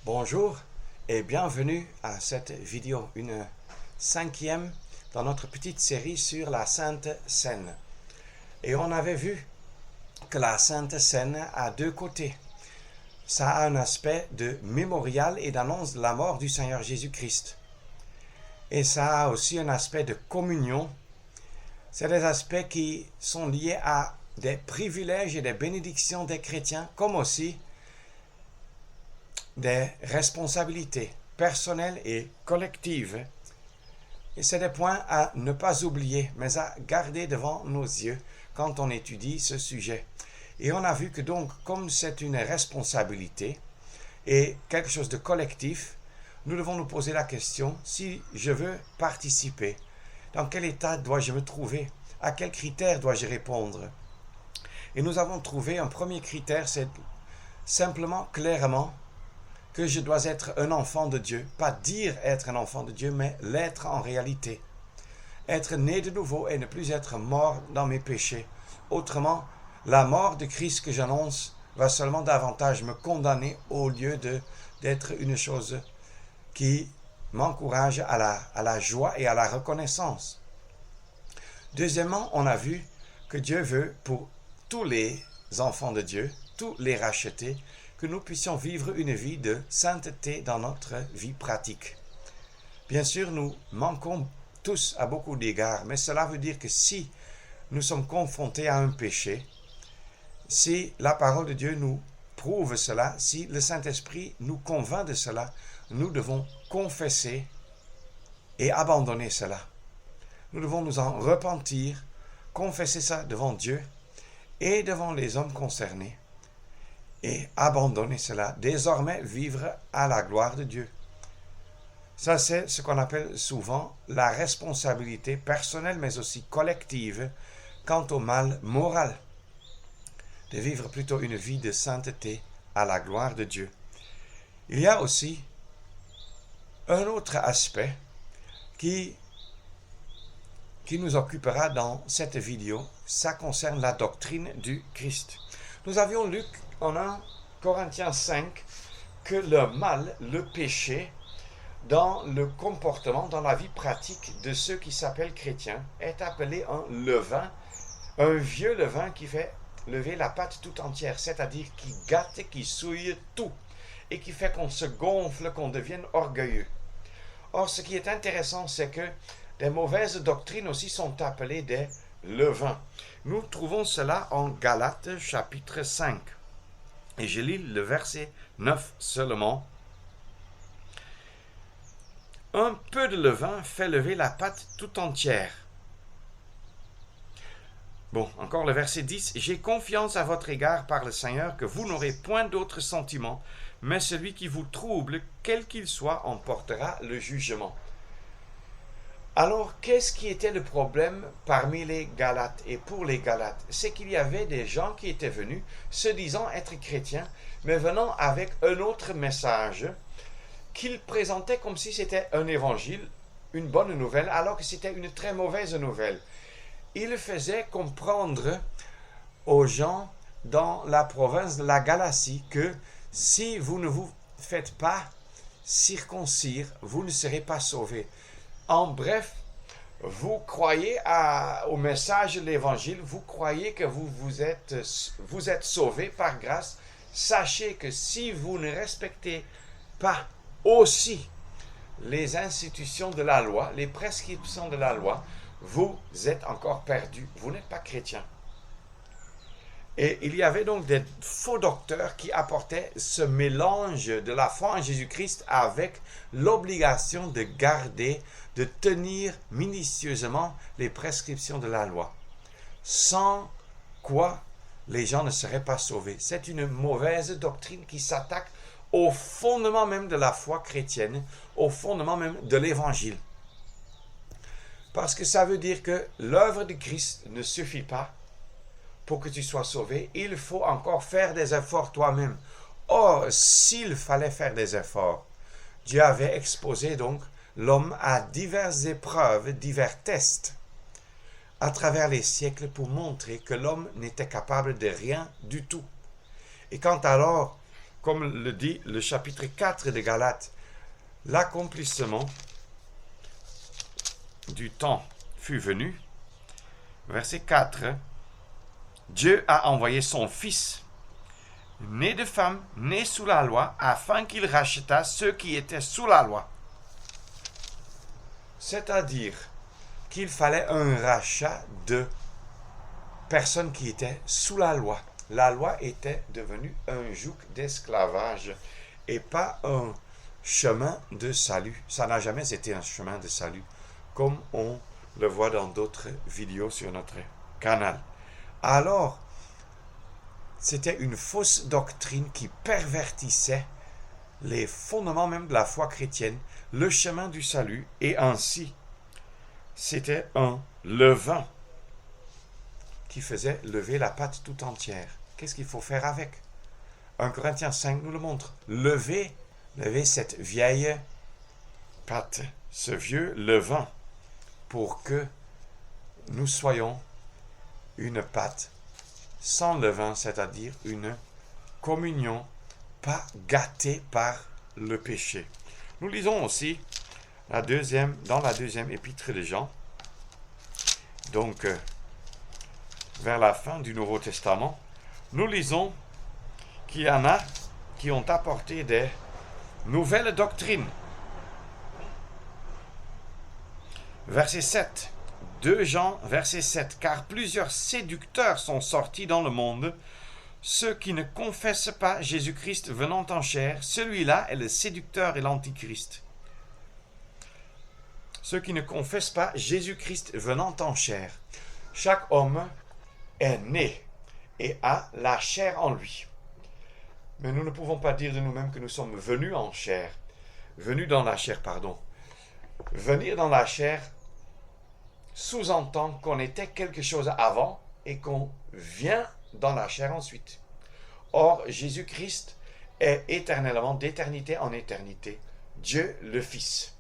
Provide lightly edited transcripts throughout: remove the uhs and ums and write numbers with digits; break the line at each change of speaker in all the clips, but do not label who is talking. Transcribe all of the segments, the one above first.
Bonjour et bienvenue à cette vidéo, une cinquième dans notre petite série sur la Sainte Seine. Et on avait vu que la Sainte Seine a deux côtés. Ça a un aspect de mémorial et d'annonce de la mort du Seigneur Jésus-Christ. Et ça a aussi un aspect de communion. C'est des aspects qui sont liés à des privilèges et des bénédictions des chrétiens, comme aussi des responsabilités personnelles et collectives. Et c'est des points à ne pas oublier, mais à garder devant nos yeux quand on étudie ce sujet. Et on a vu que donc, comme c'est une responsabilité et quelque chose de collectif, nous devons nous poser la question, si je veux participer, dans quel état dois-je me trouver? À quels critères dois-je répondre? Et nous avons trouvé un premier critère, c'est simplement, clairement, que je dois être un enfant de Dieu. Pas dire être un enfant de Dieu, mais l'être en réalité. Être né de nouveau et ne plus être mort dans mes péchés. Autrement, la mort de Christ que j'annonce va seulement davantage me condamner au lieu d'être une chose qui m'encourage à la joie et à la reconnaissance. Deuxièmement, on a vu que Dieu veut pour tous les enfants de Dieu, tous les rachetés, que nous puissions vivre une vie de sainteté dans notre vie pratique. Bien sûr, nous manquons tous à beaucoup d'égards, mais cela veut dire que si nous sommes confrontés à un péché, si la parole de Dieu nous prouve cela, si le Saint-Esprit nous convainc de cela, nous devons confesser et abandonner cela. Nous devons nous en repentir, confesser ça devant Dieu et devant les hommes concernés. Et abandonner cela, désormais vivre à la gloire de Dieu. Ça, c'est ce qu'on appelle souvent la responsabilité personnelle, mais aussi collective, quant au mal moral. De vivre plutôt une vie de sainteté à la gloire de Dieu. Il y a aussi un autre aspect qui nous occupera dans cette vidéo. Ça concerne la doctrine du Christ. Nous avions lu en 1 Corinthiens 5 que le mal, le péché, dans le comportement, dans la vie pratique de ceux qui s'appellent chrétiens, est appelé un levain, un vieux levain qui fait lever la pâte tout entière, c'est-à-dire qui gâte, qui souille tout, et qui fait qu'on se gonfle, qu'on devienne orgueilleux. Or, ce qui est intéressant, c'est que des mauvaises doctrines aussi sont appelées des levains. Nous trouvons cela en Galates chapitre 5. Et je lis le verset 9 seulement. Un peu de levain fait lever la pâte tout entière. Bon, encore le verset 10. J'ai confiance à votre égard par le Seigneur que vous n'aurez point d'autre sentiment, mais celui qui vous trouble, quel qu'il soit, en portera le jugement. Alors, qu'est-ce qui était le problème parmi les Galates et pour les Galates? C'est qu'il y avait des gens qui étaient venus, se disant être chrétiens, mais venant avec un autre message qu'ils présentaient comme si c'était un évangile, une bonne nouvelle, alors que c'était une très mauvaise nouvelle. Ils faisaient comprendre aux gens dans la province de la Galatie que si vous ne vous faites pas circoncire, vous ne serez pas sauvés. En bref, vous croyez au message de l'évangile, vous croyez que vous êtes sauvés par grâce. Sachez que si vous ne respectez pas aussi les institutions de la loi, les prescriptions de la loi, vous êtes encore perdus, vous n'êtes pas chrétien. Et il y avait donc des faux docteurs qui apportaient ce mélange de la foi en Jésus-Christ avec l'obligation de garder, de tenir minutieusement les prescriptions de la loi. Sans quoi les gens ne seraient pas sauvés. C'est une mauvaise doctrine qui s'attaque au fondement même de la foi chrétienne, au fondement même de l'évangile. Parce que ça veut dire que l'œuvre de Christ ne suffit pas pour que tu sois sauvé, il faut encore faire des efforts toi-même. Or, s'il fallait faire des efforts, Dieu avait exposé donc l'homme à diverses épreuves, divers tests, à travers les siècles pour montrer que l'homme n'était capable de rien du tout. Et quand alors comme le dit le chapitre 4 de Galates, l'accomplissement du temps fut venu. Verset 4, Dieu a envoyé son Fils, né de femme, né sous la loi, afin qu'il racheta ceux qui étaient sous la loi. C'est-à-dire qu'il fallait un rachat de personnes qui étaient sous la loi. La loi était devenue un joug d'esclavage et pas un chemin de salut. Ça n'a jamais été un chemin de salut, comme on le voit dans d'autres vidéos sur notre canal. Alors, c'était une fausse doctrine qui pervertissait les fondements même de la foi chrétienne, le chemin du salut, et ainsi, c'était un levain qui faisait lever la pâte tout entière. Qu'est-ce qu'il faut faire avec? 1 Corinthiens 5 nous le montre. Lever cette vieille pâte, ce vieux levain, pour que nous soyons une pâte sans levain, c'est-à-dire une communion pas gâtée par le péché. Nous lisons aussi dans la deuxième épître de Jean, donc vers la fin du Nouveau Testament, nous lisons qu'il y en a qui ont apporté des nouvelles doctrines. Verset 7, 2 Jean, verset 7, car plusieurs séducteurs sont sortis dans le monde, ceux qui ne confessent pas Jésus-Christ venant en chair, celui-là est le séducteur et l'antichrist. Ceux qui ne confessent pas Jésus-Christ venant en chair. Chaque homme est né et a la chair en lui. Mais nous ne pouvons pas dire de nous-mêmes que nous sommes venus en chair. Venus dans la chair, pardon. Venir dans la chair sous-entend qu'on était quelque chose avant et qu'on vient dans la chair ensuite. Or, Jésus-Christ est éternellement, d'éternité en éternité, Dieu le Fils.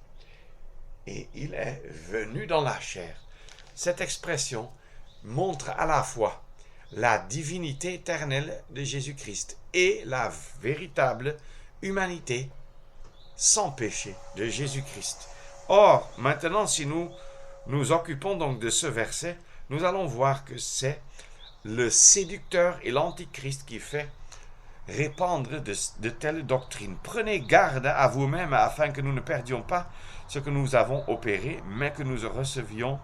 Et il est venu dans la chair. Cette expression montre à la fois la divinité éternelle de Jésus-Christ et la véritable humanité sans péché de Jésus-Christ. Or, maintenant, si nous nous occupons donc de ce verset, nous allons voir que c'est le séducteur et l'antichrist qui fait répandre de telles doctrines. Prenez garde à vous-même afin que nous ne perdions pas ce que nous avons opéré, mais que nous recevions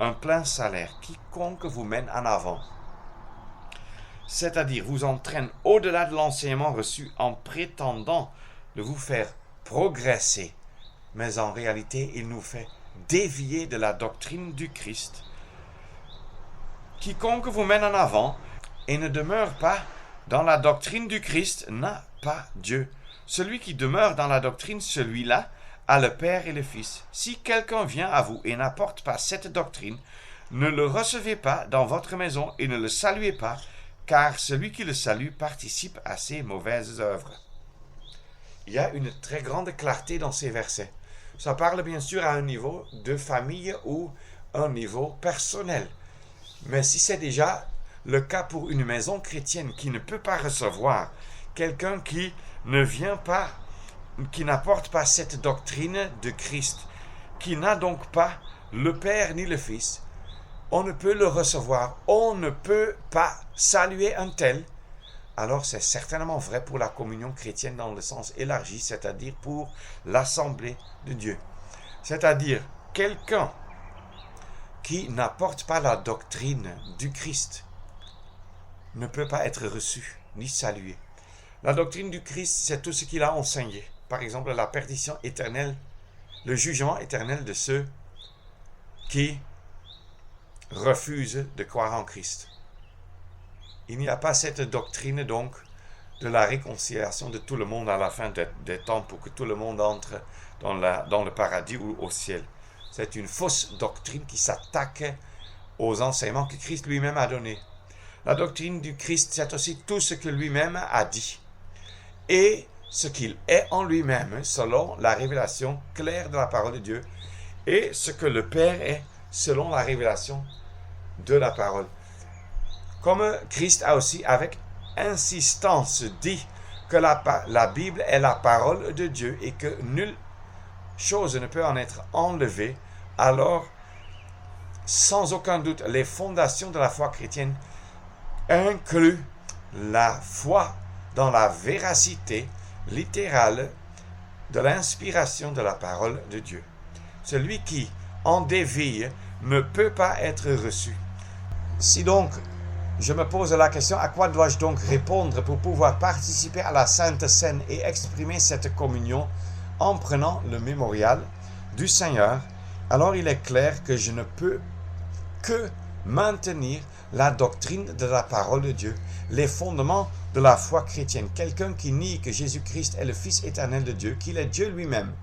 un plein salaire. Quiconque vous mène en avant, c'est-à-dire vous entraîne au-delà de l'enseignement reçu en prétendant de vous faire progresser, mais en réalité il nous fait dévier de la doctrine du Christ. Quiconque vous mène en avant et ne demeure pas dans la doctrine du Christ n'a pas Dieu. Celui qui demeure dans la doctrine, celui-là a le Père et le Fils. Si quelqu'un vient à vous et n'apporte pas cette doctrine, ne le recevez pas dans votre maison et ne le saluez pas, car celui qui le salue participe à ses mauvaises œuvres. Il y a une très grande clarté dans ces versets. Ça parle bien sûr à un niveau de famille ou un niveau personnel. Mais si c'est déjà le cas pour une maison chrétienne qui ne peut pas recevoir quelqu'un qui ne vient pas, qui n'apporte pas cette doctrine de Christ, qui n'a donc pas le Père ni le Fils, on ne peut le recevoir, on ne peut pas saluer un tel. Alors c'est certainement vrai pour la communion chrétienne dans le sens élargi, c'est-à-dire pour l'assemblée de Dieu. C'est-à-dire quelqu'un qui n'apporte pas la doctrine du Christ ne peut pas être reçu ni salué. La doctrine du Christ, c'est tout ce qu'il a enseigné. Par exemple, la perdition éternelle, le jugement éternel de ceux qui refusent de croire en Christ. Il n'y a pas cette doctrine donc de la réconciliation de tout le monde à la fin des temps pour que tout le monde entre dans le paradis ou au ciel. C'est une fausse doctrine qui s'attaque aux enseignements que Christ lui-même a donnés. La doctrine du Christ, c'est aussi tout ce que lui-même a dit et ce qu'il est en lui-même selon la révélation claire de la parole de Dieu et ce que le Père est selon la révélation de la parole. Comme Christ a aussi avec insistance dit que la Bible est la parole de Dieu et que nulle chose ne peut en être enlevée, alors, sans aucun doute, les fondations de la foi chrétienne incluent la foi dans la véracité littérale de l'inspiration de la parole de Dieu. Celui qui en dévie ne peut pas être reçu. Si donc, je me pose la question, à quoi dois-je donc répondre pour pouvoir participer à la Sainte Seine et exprimer cette communion en prenant le mémorial du Seigneur? Alors il est clair que je ne peux que maintenir la doctrine de la parole de Dieu, les fondements de la foi chrétienne. Quelqu'un qui nie que Jésus-Christ est le Fils éternel de Dieu, qu'il est Dieu lui-même,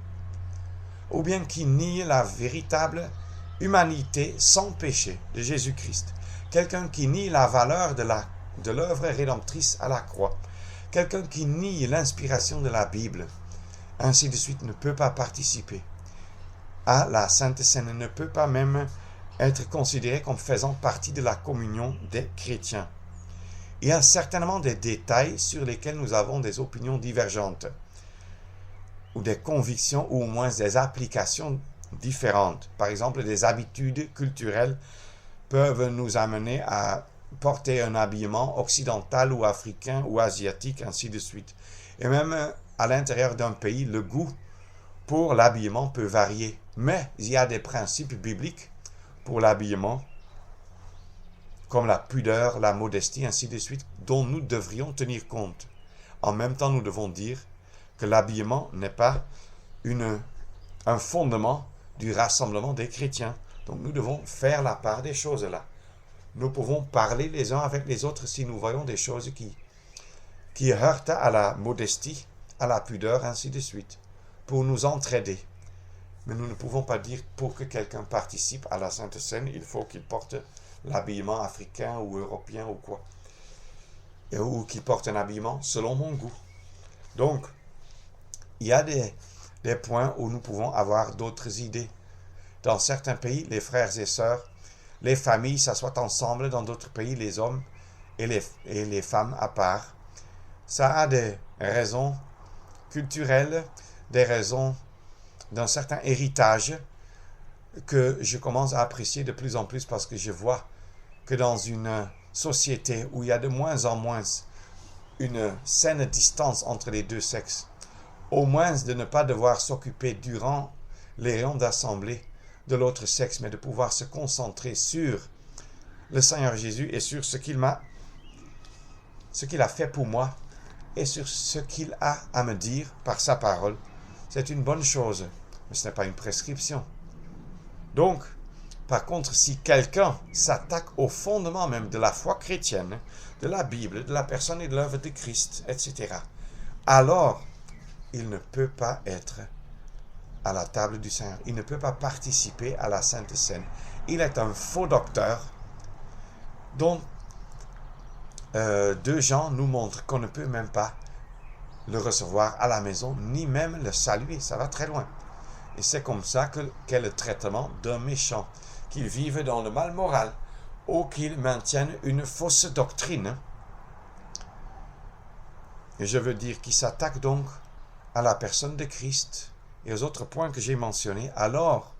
ou bien qui nie la véritable humanité sans péché de Jésus-Christ, quelqu'un qui nie la valeur de l'œuvre rédemptrice à la croix, quelqu'un qui nie l'inspiration de la Bible, ainsi de suite, ne peut pas participer à la Sainte Seine, ne peut pas même être considéré comme faisant partie de la communion des chrétiens. Il y a certainement des détails sur lesquels nous avons des opinions divergentes, ou des convictions, ou au moins des applications différentes. Par exemple, des habitudes culturelles peuvent nous amener à porter un habillement occidental ou africain ou asiatique, ainsi de suite. Et même à l'intérieur d'un pays, le goût pour l'habillement peut varier. Mais il y a des principes bibliques pour l'habillement, comme la pudeur, la modestie, ainsi de suite, dont nous devrions tenir compte. En même temps, nous devons dire que l'habillement n'est pas un fondement du rassemblement des chrétiens. Donc nous devons faire la part des choses là. Nous pouvons parler les uns avec les autres si nous voyons des choses qui heurtent à la modestie, à la pudeur, ainsi de suite, pour nous entraider. Mais nous ne pouvons pas dire pour que quelqu'un participe à la Sainte Seine, il faut qu'il porte l'habillement africain ou européen ou quoi. Ou qu'il porte un habillement selon mon goût. Donc, il y a des points où nous pouvons avoir d'autres idées. Dans certains pays, les frères et sœurs, les familles s'assoient ensemble. Dans d'autres pays, les hommes et les femmes à part. Ça a des raisons culturelles, des raisons d'un certain héritage que je commence à apprécier de plus en plus parce que je vois que dans une société où il y a de moins en moins une saine distance entre les deux sexes, au moins de ne pas devoir s'occuper durant les réunions d'assemblée de l'autre sexe, mais de pouvoir se concentrer sur le Seigneur Jésus et sur ce qu'il a fait pour moi et sur ce qu'il a à me dire par sa parole. C'est une bonne chose, mais ce n'est pas une prescription. Donc, par contre, si quelqu'un s'attaque au fondement même de la foi chrétienne, de la Bible, de la personne et de l'œuvre de Christ, etc., alors il ne peut pas être à la table du Seigneur. Il ne peut pas participer à la Sainte Seine. Il est un faux docteur dont 2 Jean nous montrent qu'on ne peut même pas le recevoir à la maison, ni même le saluer. Ça va très loin. Et c'est comme ça qu'est le traitement d'un méchant, qu'il vive dans le mal moral ou qu'il maintienne une fausse doctrine. Et je veux dire qu'il s'attaque donc à la personne de Christ et aux autres points que j'ai mentionnés. Alors,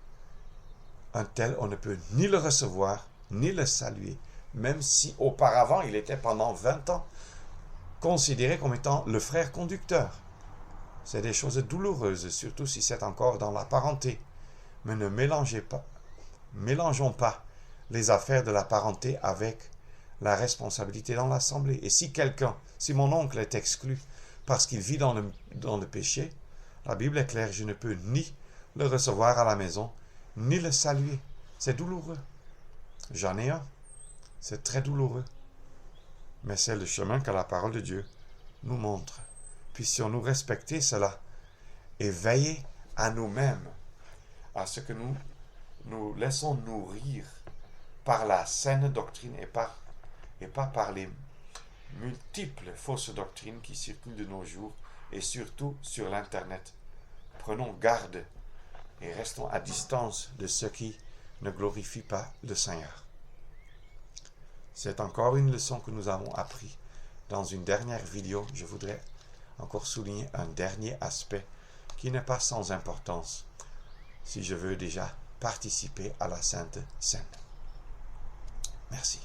un tel, on ne peut ni le recevoir, ni le saluer, même si auparavant il était pendant 20 ans considéré comme étant le frère conducteur. C'est des choses douloureuses, surtout si c'est encore dans la parenté. Mais ne mélangeons pas les affaires de la parenté avec la responsabilité dans l'assemblée. Et si mon oncle est exclu parce qu'il vit dans le péché, la Bible est claire, je ne peux ni le recevoir à la maison, ni le saluer. C'est douloureux. J'en ai un. C'est très douloureux. Mais c'est le chemin que la parole de Dieu nous montre. Puissions-nous respecter cela et veiller à nous-mêmes, à ce que nous laissons nourrir par la saine doctrine et pas par les multiples fausses doctrines qui circulent de nos jours et surtout sur l'Internet. Prenons garde et restons à distance de ceux qui ne glorifient pas le Seigneur. C'est encore une leçon que nous avons appris. Dans une dernière vidéo, je voudrais encore souligner un dernier aspect qui n'est pas sans importance si je veux déjà participer à la Sainte Seine. Merci.